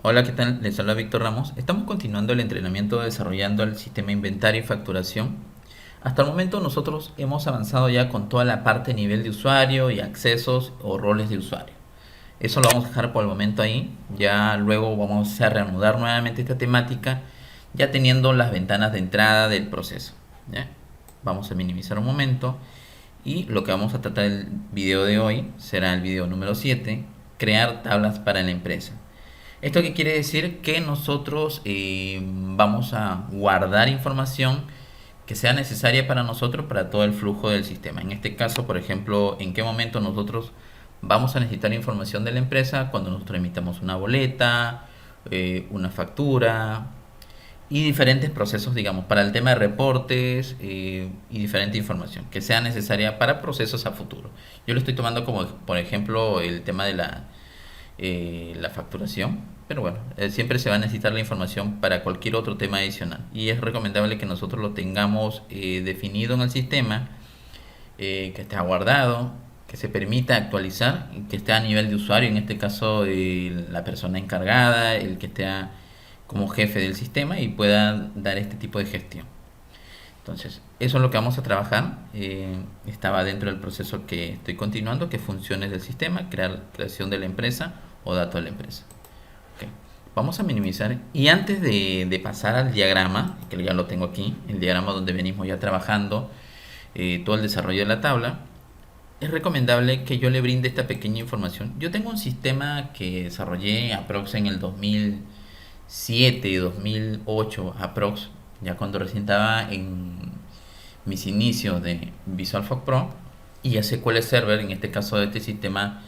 Hola, ¿qué tal? Les habla Víctor Ramos. Estamos continuando el entrenamiento desarrollando el sistema inventario y facturación. Hasta el momento nosotros hemos avanzado ya con toda la parte nivel de usuario y accesos o roles de usuario. Eso lo vamos a dejar por el momento ahí. Ya luego vamos a reanudar nuevamente esta temática, ya teniendo las ventanas de entrada del proceso. ¿Ya? Vamos a minimizar un momento y lo que vamos a tratar el video de hoy será el video número 7, crear tablas para la empresa. ¿Esto qué quiere decir? Que nosotros vamos a guardar información que sea necesaria para nosotros para todo el flujo del sistema. En este caso, por ejemplo, en qué momento nosotros vamos a necesitar información de la empresa cuando nosotros emitamos una boleta, una factura y diferentes procesos, digamos, para el tema de reportes y diferente información que sea necesaria para procesos a futuro. Yo lo estoy tomando como, por ejemplo, el tema de la facturación, pero bueno, siempre se va a necesitar la información para cualquier otro tema adicional y es recomendable que nosotros lo tengamos definido en el sistema, que esté guardado, que se permita actualizar, que esté a nivel de usuario, en este caso la persona encargada, el que esté como jefe del sistema y pueda dar este tipo de gestión. Entonces, eso es lo que vamos a trabajar. Estaba dentro del proceso que estoy continuando, que funciones del sistema, creación de la empresa o datos de la empresa. Okay. Vamos a minimizar. Y antes de pasar al diagrama, que ya lo tengo aquí, el diagrama donde venimos ya trabajando todo el desarrollo de la tabla, es recomendable que yo le brinde esta pequeña información. Yo tengo un sistema que desarrollé aprox en el 2007, 2008, aprox, ya cuando recién estaba en mis inicios de Visual Force Pro y SQL Server. En este caso de este sistema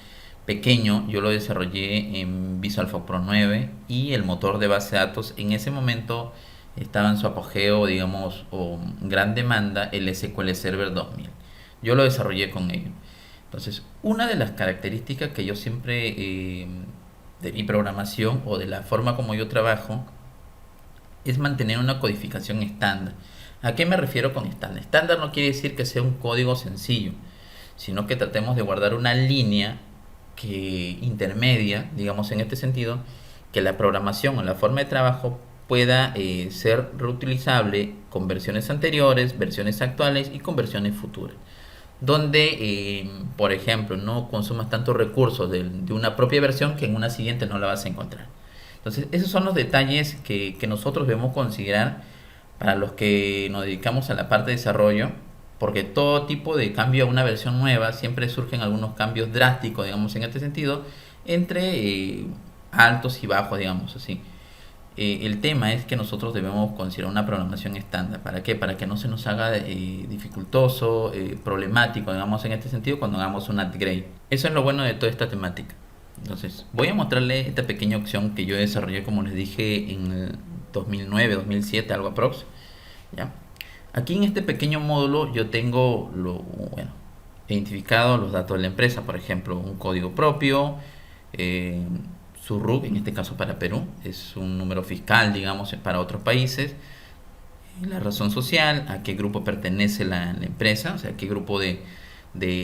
pequeño yo lo desarrollé en Visual Force Pro 9 y el motor de base de datos en ese momento estaba en su apogeo, digamos, o gran demanda, el SQL Server 2000. Yo lo desarrollé con ello. Entonces, una de las características que yo siempre de mi programación o de la forma como yo trabajo es mantener una codificación estándar. ¿A qué me refiero con estándar? Estándar no quiere decir que sea un código sencillo, sino que tratemos de guardar una línea que intermedia, digamos en este sentido, que la programación o la forma de trabajo pueda ser reutilizable con versiones anteriores, versiones actuales y con versiones futuras. Donde, por ejemplo, no consumas tantos recursos de una propia versión que en una siguiente no la vas a encontrar. Entonces, esos son los detalles que nosotros debemos considerar para los que nos dedicamos a la parte de desarrollo, porque todo tipo de cambio a una versión nueva siempre surgen algunos cambios drásticos, digamos, en este sentido, entre altos y bajos, digamos así. El tema es que nosotros debemos considerar una programación estándar. ¿Para qué? Para que no se nos haga dificultoso, problemático, digamos, en este sentido, cuando hagamos un upgrade. Eso es lo bueno de toda esta temática. Entonces, voy a mostrarle esta pequeña opción que yo desarrollé, como les dije, en el 2009, 2007, algo aprox. ¿Ya? Aquí en este pequeño módulo yo tengo identificado los datos de la empresa, por ejemplo, un código propio, su RUC, en este caso para Perú, es un número fiscal, digamos, para otros países, la razón social, a qué grupo pertenece la empresa, o sea, qué grupo de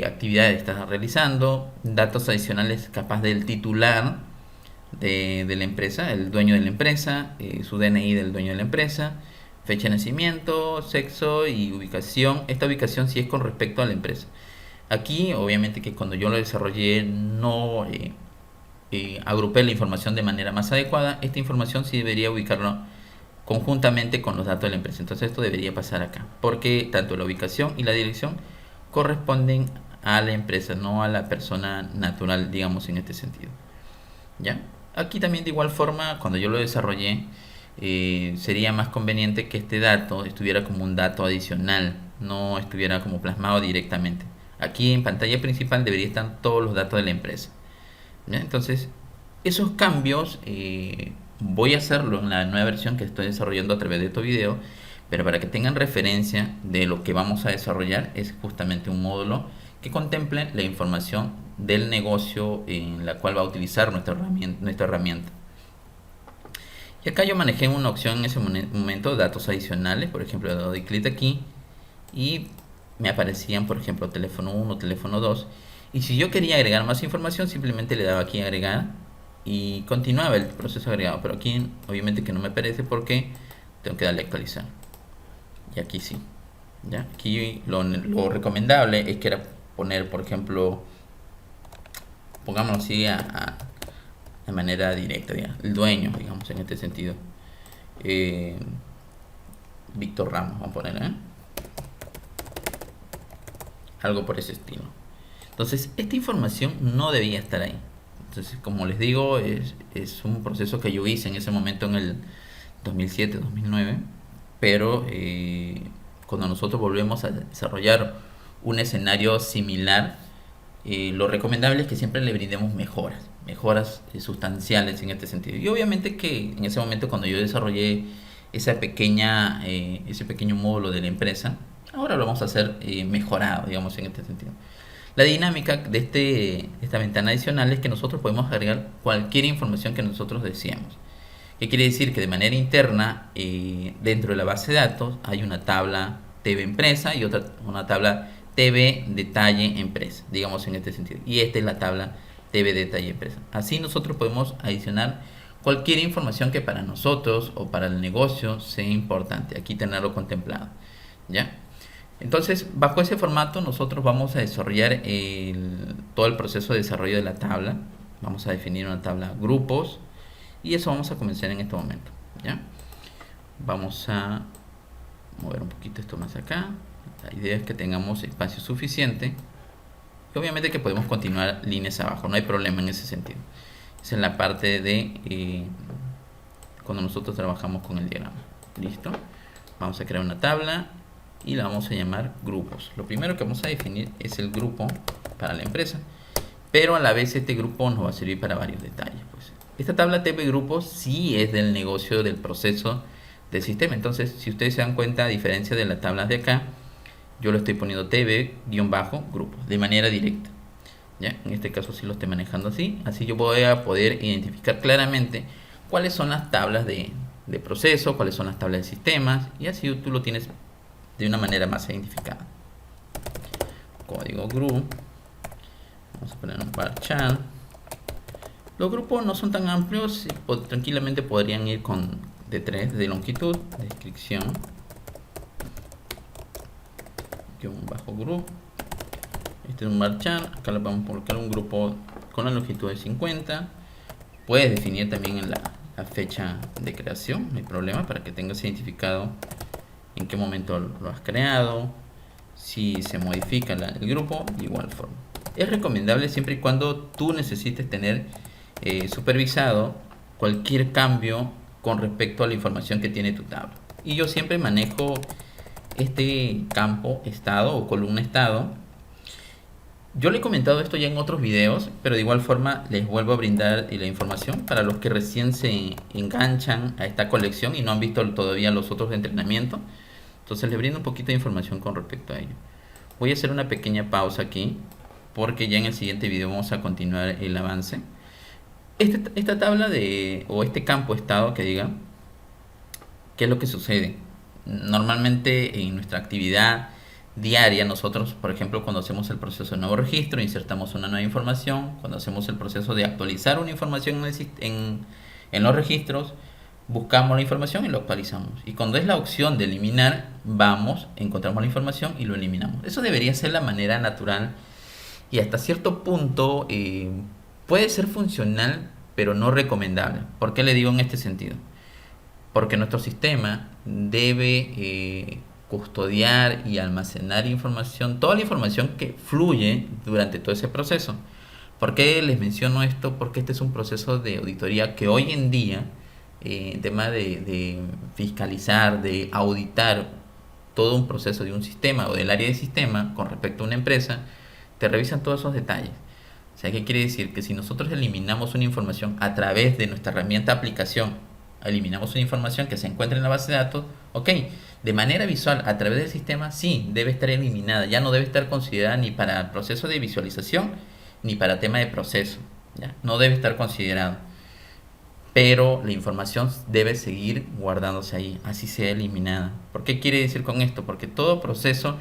actividades está realizando, datos adicionales capaz del titular de la empresa, el dueño de la empresa, su DNI del dueño de la empresa, fecha de nacimiento, sexo y ubicación. Esta ubicación sí es con respecto a la empresa. Aquí, obviamente que cuando yo lo desarrollé no agrupé la información de manera más adecuada. Esta información sí debería ubicarlo conjuntamente con los datos de la empresa. Entonces esto debería pasar acá, porque tanto la ubicación y la dirección corresponden a la empresa, no a la persona natural, digamos, en este sentido. ¿Ya? Aquí también de igual forma, cuando yo lo desarrollé, sería más conveniente que este dato estuviera como un dato adicional, no estuviera como plasmado directamente. Aquí en pantalla principal debería estar todos los datos de la empresa. ¿Ya? Entonces, esos cambios voy a hacerlo en la nueva versión que estoy desarrollando a través de este video, pero para que tengan referencia de lo que vamos a desarrollar, es justamente un módulo que contemple la información del negocio en la cual va a utilizar nuestra herramienta. Y acá yo manejé una opción en ese momento, datos adicionales, por ejemplo, le doy clic aquí y me aparecían, por ejemplo, teléfono 1, teléfono 2. Y si yo quería agregar más información, simplemente le daba aquí agregar y continuaba el proceso agregado. Pero aquí obviamente que no me aparece porque tengo que darle a actualizar. Y aquí sí. ¿Ya? Aquí lo recomendable es que era poner, por ejemplo, pongámoslo así de manera directa, ¿ya? El dueño, digamos, en este sentido. Eh, Víctor Ramos, vamos a poner, ¿eh? Algo por ese estilo. Entonces, esta información no debía estar ahí. Entonces, como les digo, es un proceso que yo hice en ese momento en el 2007-2009, pero cuando nosotros volvemos a desarrollar un escenario similar, lo recomendable es que siempre le brindemos mejoras sustanciales en este sentido. Y obviamente que en ese momento cuando yo desarrollé ese pequeño módulo de la empresa, ahora lo vamos a hacer mejorado, digamos, en este sentido. La dinámica de esta ventana adicional es que nosotros podemos agregar cualquier información que nosotros deseemos. ¿Qué quiere decir? Que de manera interna, dentro de la base de datos, hay una tabla TV empresa y una tabla TV detalle empresa, digamos en este sentido. Y esta es la tabla TV detalle empresa. Así nosotros podemos adicionar cualquier información que para nosotros o para el negocio sea importante. Aquí tenerlo contemplado. ¿Ya? Entonces, bajo ese formato, nosotros vamos a desarrollar todo el proceso de desarrollo de la tabla. Vamos a definir una tabla grupos y eso vamos a comenzar en este momento. ¿Ya? Vamos a mover un poquito esto más acá. La idea es que tengamos espacio suficiente y obviamente que podemos continuar líneas abajo, no hay problema en ese sentido. Esa es la parte de cuando nosotros trabajamos con el diagrama. ¿Listo? Vamos a crear una tabla y la vamos a llamar grupos. Lo primero que vamos a definir es el grupo para la empresa, pero a la vez este grupo nos va a servir para varios detalles. Pues esta tabla TV grupos sí es del negocio, del proceso del sistema. Entonces, si ustedes se dan cuenta, a diferencia de las tablas de acá, yo lo estoy poniendo TV-grupos de manera directa. ¿Ya? En este caso sí lo estoy manejando así. Así yo voy a poder identificar claramente cuáles son las tablas de proceso, cuáles son las tablas de sistemas, y así tú lo tienes de una manera más identificada. Código group. Vamos a poner un varchar. Los grupos no son tan amplios, tranquilamente podrían ir con de 3 de longitud, descripción, bajo group. Este es un varchar, acá le vamos a colocar un grupo con la longitud de 50. Puedes definir también en la fecha de creación, no hay problema, para que tengas identificado en qué momento lo has creado, si se modifica el grupo, de igual forma. Es recomendable siempre y cuando tú necesites tener supervisado cualquier cambio con respecto a la información que tiene tu tabla. Y yo siempre manejo este campo estado o columna estado. Yo le he comentado esto ya en otros videos, pero de igual forma les vuelvo a brindar la información para los que recién se enganchan a esta colección y no han visto todavía los otros de entrenamiento. Entonces les brindo un poquito de información con respecto a ello. Voy a hacer una pequeña pausa aquí porque ya en el siguiente video vamos a continuar el avance. Esta tabla o este campo estado que diga, ¿qué es lo que sucede? Normalmente en nuestra actividad diaria nosotros, por ejemplo, cuando hacemos el proceso de nuevo registro, insertamos una nueva información, cuando hacemos el proceso de actualizar una información en los registros, buscamos la información y lo actualizamos. Y cuando es la opción de eliminar, encontramos la información y lo eliminamos. Eso debería ser la manera natural y hasta cierto punto puede ser funcional, pero no recomendable. ¿Por qué le digo en este sentido? Porque nuestro sistema debe custodiar y almacenar información, toda la información que fluye durante todo ese proceso. ¿Por qué les menciono esto? Porque este es un proceso de auditoría que hoy en día, en tema de fiscalizar, de auditar todo un proceso de un sistema o del área de sistema con respecto a una empresa, te revisan todos esos detalles. O sea, ¿qué quiere decir? Que si nosotros eliminamos una información a través de nuestra herramienta aplicación, eliminamos una información que se encuentra en la base de datos, ok, de manera visual a través del sistema sí debe estar eliminada, ya no debe estar considerada ni para el proceso de visualización ni para tema de proceso, ¿ya? No debe estar considerado. pero la información debe seguir guardándose ahí, así sea eliminada. ¿Por qué quiere decir con esto? Porque todo proceso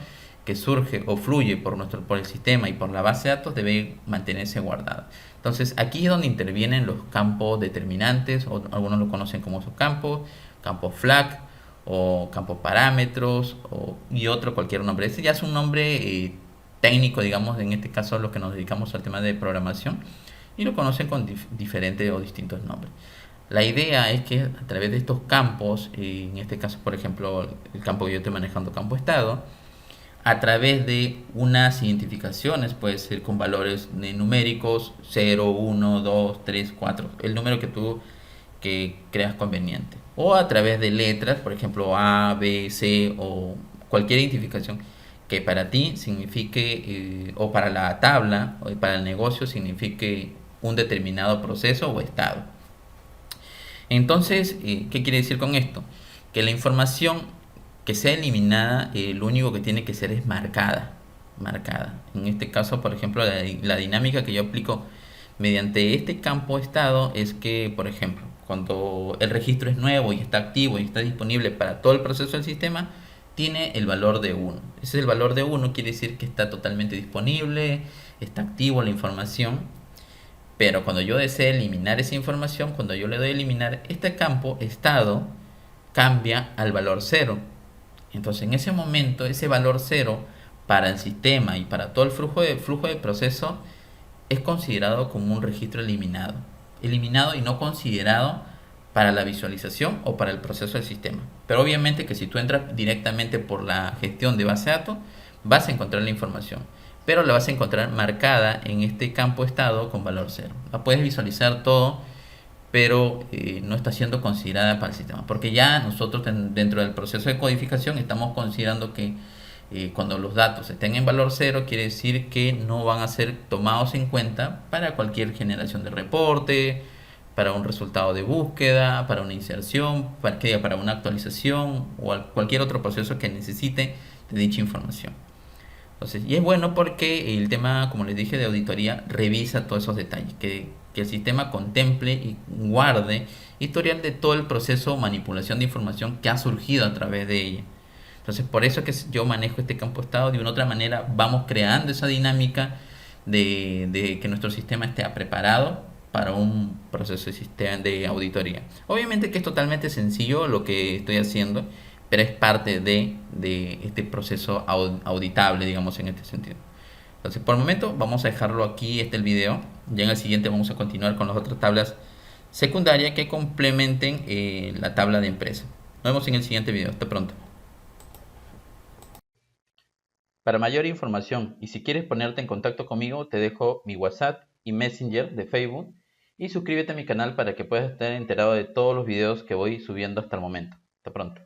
que surge o fluye por el sistema y por la base de datos debe mantenerse guardado. Entonces aquí es donde intervienen los campos determinantes, o algunos lo conocen como subcampos, campos flag o campos parámetros y otro cualquier nombre. Ese ya es un nombre técnico, digamos, en este caso los que nos dedicamos al tema de programación, y lo conocen con diferentes o distintos nombres. La idea es que a través de estos campos, en este caso por ejemplo el campo que yo estoy manejando, campo estado, a través de unas identificaciones, puede ser con valores numéricos 0, 1, 2, 3, 4, el número que tú que creas conveniente, o a través de letras, por ejemplo A, B, C, o cualquier identificación que para ti signifique, o para la tabla o para el negocio signifique un determinado proceso o estado. Entonces, ¿qué quiere decir con esto? Que la información que sea eliminada, lo único que tiene que ser es marcada. Marcada. En este caso, por ejemplo, la dinámica que yo aplico mediante este campo estado es que, por ejemplo, cuando el registro es nuevo y está activo y está disponible para todo el proceso del sistema, tiene el valor de 1. Ese es el valor de 1, quiere decir que está totalmente disponible, está activo la información. Pero cuando yo deseo eliminar esa información, cuando yo le doy a eliminar, este campo estado cambia al valor 0. Entonces en ese momento ese valor 0 para el sistema y para todo el flujo de proceso es considerado como un registro eliminado. Eliminado y no considerado para la visualización o para el proceso del sistema. Pero obviamente que si tú entras directamente por la gestión de base de datos, vas a encontrar la información, pero la vas a encontrar marcada en este campo estado con valor 0. La puedes visualizar todo, pero no está siendo considerada para el sistema, porque ya nosotros dentro del proceso de codificación estamos considerando que cuando los datos estén en valor 0, quiere decir que no van a ser tomados en cuenta para cualquier generación de reporte, para un resultado de búsqueda, para una inserción, para una actualización o cualquier otro proceso que necesite de dicha información. Entonces, y es bueno porque el tema, como les dije, de auditoría revisa todos esos detalles, que el sistema contemple y guarde historial de todo el proceso o manipulación de información que ha surgido a través de ella. Entonces, por eso que yo manejo este campo estado. De una otra manera, vamos creando esa dinámica de que nuestro sistema esté preparado para un proceso de sistema de auditoría. Obviamente que es totalmente sencillo lo que estoy haciendo, pero es parte de este proceso auditable, digamos, en este sentido. Entonces, por el momento vamos a dejarlo aquí, el video. Ya en el siguiente vamos a continuar con las otras tablas secundarias que complementen la tabla de empresa. Nos vemos en el siguiente video. Hasta pronto. Para mayor información y si quieres ponerte en contacto conmigo, te dejo mi WhatsApp y Messenger de Facebook, y suscríbete a mi canal para que puedas estar enterado de todos los videos que voy subiendo hasta el momento. Hasta pronto.